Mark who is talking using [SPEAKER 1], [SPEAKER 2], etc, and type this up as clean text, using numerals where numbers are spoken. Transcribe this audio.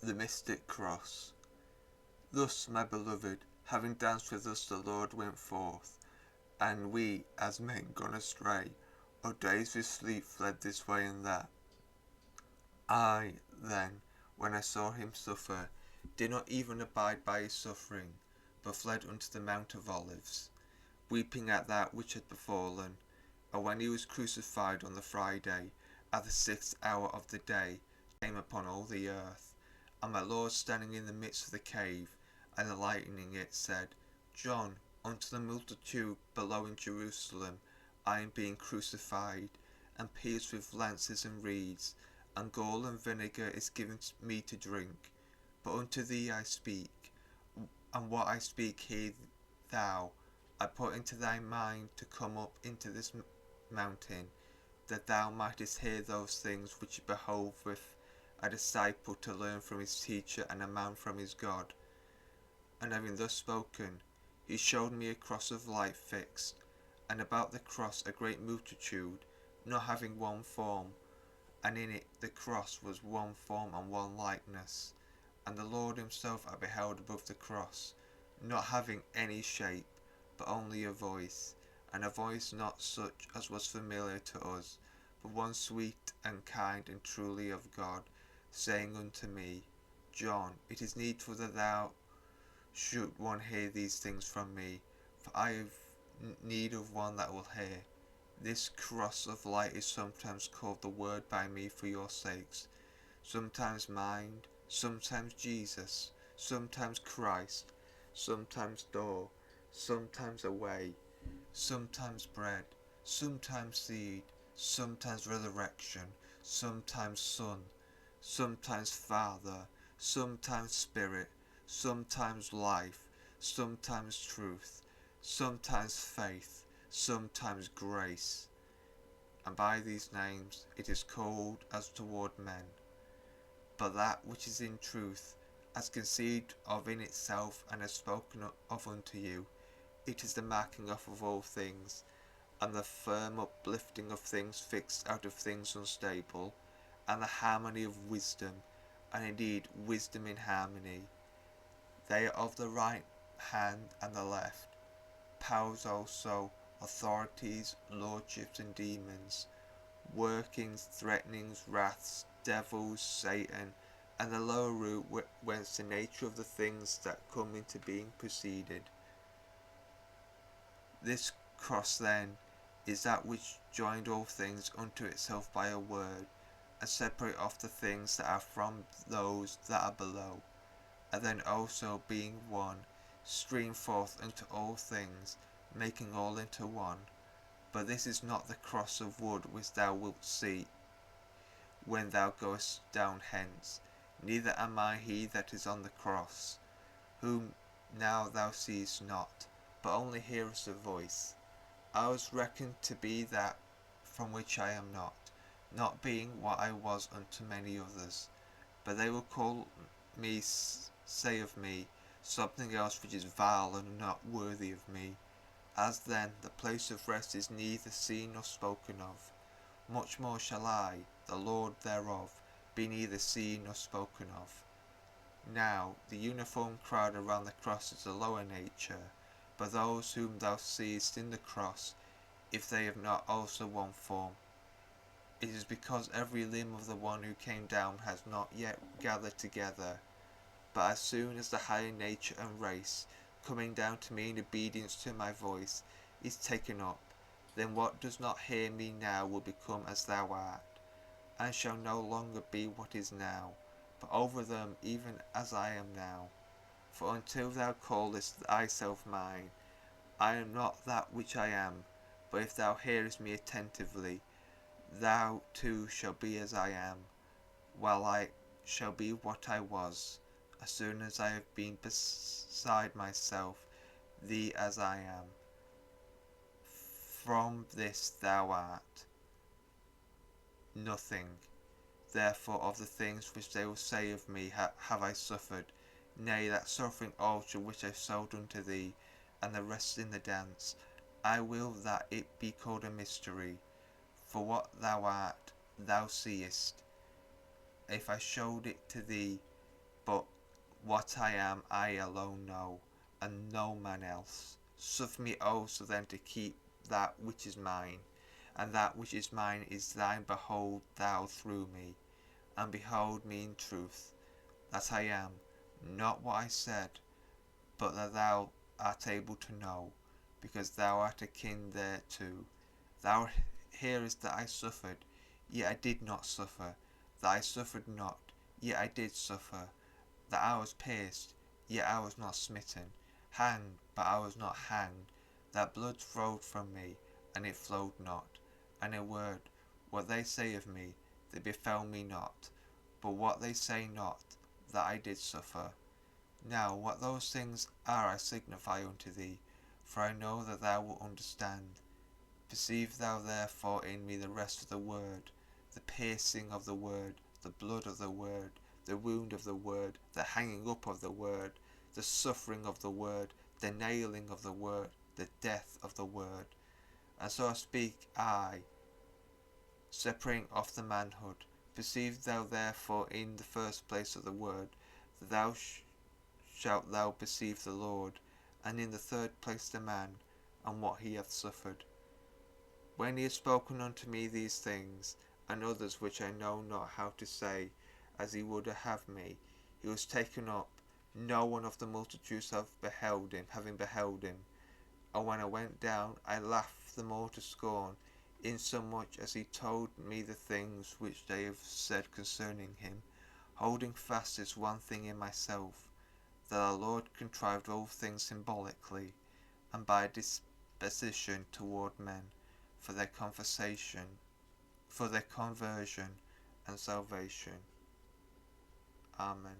[SPEAKER 1] The mystic cross. Thus, my beloved, having danced with us the Lord went forth, and we, as men gone astray, or dazed with sleep, fled this way and that. I, then, when I saw him suffer, did not even abide by his suffering, but fled unto the Mount of Olives, weeping at that which had befallen. And when he was crucified on the Friday, at the 6th hour of the day, came upon all the earth. And my Lord standing in the midst of the cave, and enlightening it, said, John, unto the multitude below in Jerusalem I am being crucified, and pierced with lances and reeds, and gall and vinegar is given me to drink. But unto thee I speak, and what I speak hear thou. I put into thy mind to come up into this mountain, that thou mightest hear those things which it behoveth a disciple to learn from his teacher, and a man from his God. And having thus spoken, he showed me a cross of light fixed, and about the cross a great multitude, not having one form, and in it the cross was one form and one likeness. And the Lord himself I beheld above the cross, not having any shape, but only a voice, and a voice not such as was familiar to us, but one sweet and kind and truly of God, saying unto me, John, it is needful that thou should one hear these things from me, for I have need of one that will hear. This cross of light is sometimes called the Word by me for your sakes, sometimes mind, sometimes Jesus, sometimes Christ, sometimes door, sometimes a way, sometimes bread, sometimes seed, sometimes resurrection, sometimes Son, sometimes Father, sometimes Spirit, sometimes life, sometimes truth, sometimes faith, sometimes grace. And by these names it is called as toward men. But that which is in truth, as conceived of in itself and as spoken of unto you, it is the marking off of all things, and the firm uplifting of things fixed out of things unstable, and the harmony of wisdom, and indeed wisdom in harmony. They are of the right hand and the left, powers also, authorities, lordships and demons, workings, threatenings, wraths, devils, Satan, and the lower root whence the nature of the things that come into being proceeded. This cross then is that which joined all things unto itself by a word, and separate off the things that are from those that are below, and then also being one, stream forth unto all things, making all into one. But this is not the cross of wood which thou wilt see when thou goest down hence, neither am I he that is on the cross, whom now thou seest not, but only hearest a voice. I was reckoned to be that from which I am not, not being what I was unto many others. But they will call me, say of me, something else which is vile and not worthy of me. As then the place of rest is neither seen nor spoken of, much more shall I, the Lord thereof, be neither seen nor spoken of. Now the uniform crowd around the cross is a lower nature, but those whom thou seest in the cross, if they have not also one form, it is because every limb of the one who came down has not yet gathered together. But as soon as the higher nature and race, coming down to me in obedience to my voice, is taken up, then what does not hear me now will become as thou art, and shall no longer be what is now, but over them even as I am now. For until thou callest thyself mine, I am not that which I am, but if thou hearest me attentively, thou too shalt be as I am, while I shall be what I was, as soon as I have been beside myself, thee as I am. From this thou art nothing. Therefore of the things which they will say of me have I suffered, nay, that suffering also which I sold unto thee, and the rest in the dance. I will that it be called a mystery, for what thou art, thou seest. If I showed it to thee, but what I am I alone know, and no man else. Suffer me also then to keep that which is mine, and that which is mine is thine. Behold thou through me, and behold me in truth, that I am not what I said, but that thou art able to know, because thou art akin thereto. Thou hearest that I suffered, yet I did not suffer, that I suffered not, yet I did suffer, that I was pierced, yet I was not smitten, hanged, but I was not hanged, that blood flowed from me, and it flowed not. And a word, what they say of me, they befell me not, but what they say not, that I did suffer. Now what those things are I signify unto thee, for I know that thou wilt understand. Perceive thou therefore in me the rest of the word, the piercing of the word, the blood of the word, the wound of the word, the hanging up of the word, the suffering of the word, the nailing of the word, the death of the word. And so I speak I, separating off the manhood. Perceive thou therefore in the first place of the word, that thou shalt thou perceive the Lord, and in the third place the man, and what he hath suffered. When he had spoken unto me these things, and others which I know not how to say, as he would have me, he was taken up, no one of the multitudes having beheld him. And when I went down, I laughed them all to scorn, insomuch as he told me the things which they have said concerning him, holding fast this one thing in myself, that our Lord contrived all things symbolically, and by disposition toward men, for their conversion and salvation. Amen.